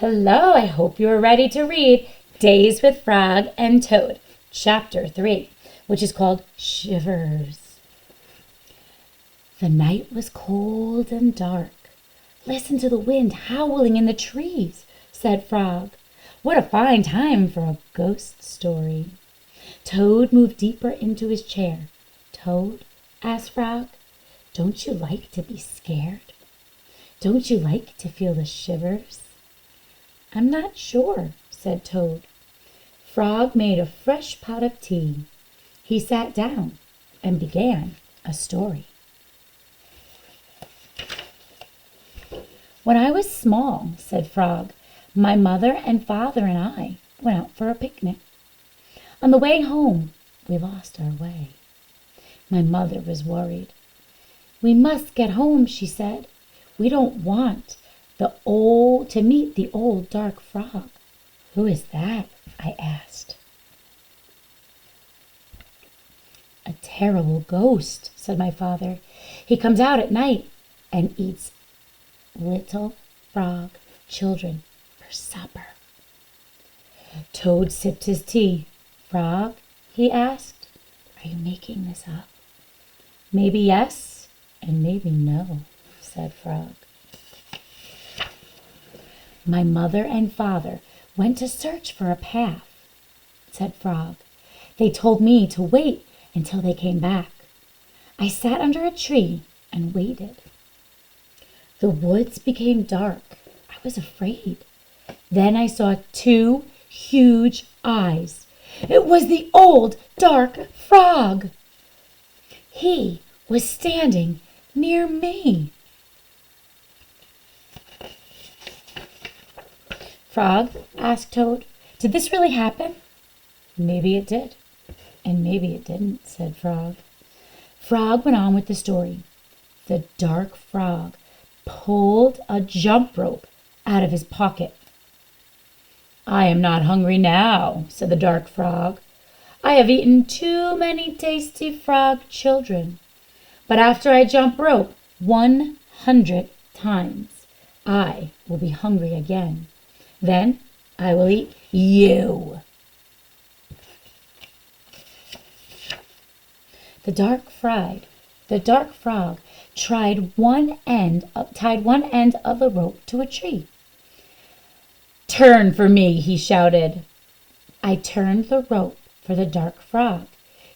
Hello, I hope you are ready to read Days with Frog and Toad, Chapter 3, which is called Shivers. The night was cold and dark. Listen to the wind howling in the trees, said Frog. What a fine time for a ghost story. Toad moved deeper into his chair. Toad, asked Frog, don't you like to be scared? Don't you like to feel the shivers? I'm not sure, said Toad. Frog made a fresh pot of tea. He sat down and began a story. When I was small, said Frog, my mother and father and I went out for a picnic. On the way home, we lost our way. My mother was worried. We must get home, she said. We don't want to meet the old dark frog. Who is that? I asked. A terrible ghost, said my father. He comes out at night and eats little frog children for supper. Toad sipped his tea. Frog, he asked, are you making this up? Maybe yes, and maybe no, said Frog. My mother and father went to search for a path, said Frog. They told me to wait until they came back. I sat under a tree and waited. The woods became dark. I was afraid. Then I saw two huge eyes. It was the old dark frog. He was standing near me. Frog, asked Toad, did this really happen? Maybe it did, and maybe it didn't, said Frog. Frog went on with the story. The dark frog pulled a jump rope out of his pocket. I am not hungry now, said the dark frog. I have eaten too many tasty frog children. But after I jump rope 100 times, I will be hungry again. Then I will eat you. The dark frog tied one end of the rope to a tree. Turn for me, he shouted. I turned the rope for the dark frog.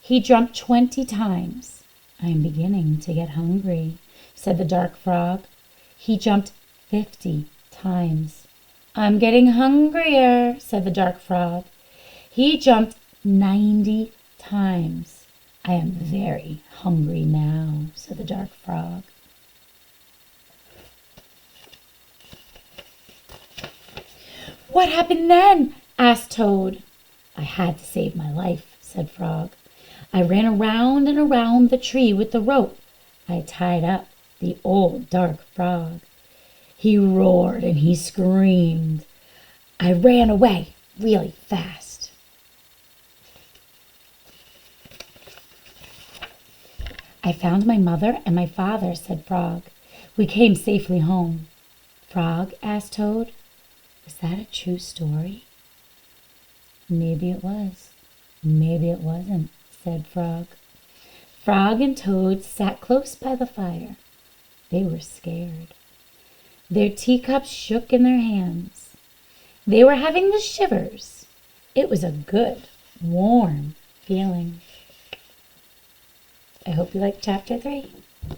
He jumped 20 times. I'm beginning to get hungry, said the dark frog. He jumped 50 times. I'm getting hungrier, said the dark frog. He jumped 90 times. I am very hungry now, said the dark frog. What happened then? Asked Toad. I had to save my life, said Frog. I ran around and around the tree with the rope. I tied up the old dark frog. He roared and he screamed. I ran away really fast. I found my mother and my father, said Frog. We came safely home. Frog, asked Toad, was that a true story? Maybe it was. Maybe it wasn't, said Frog. Frog and Toad sat close by the fire. They were scared. Their teacups shook in their hands. They were having the shivers. It was a good, warm feeling. I hope you liked Chapter 3.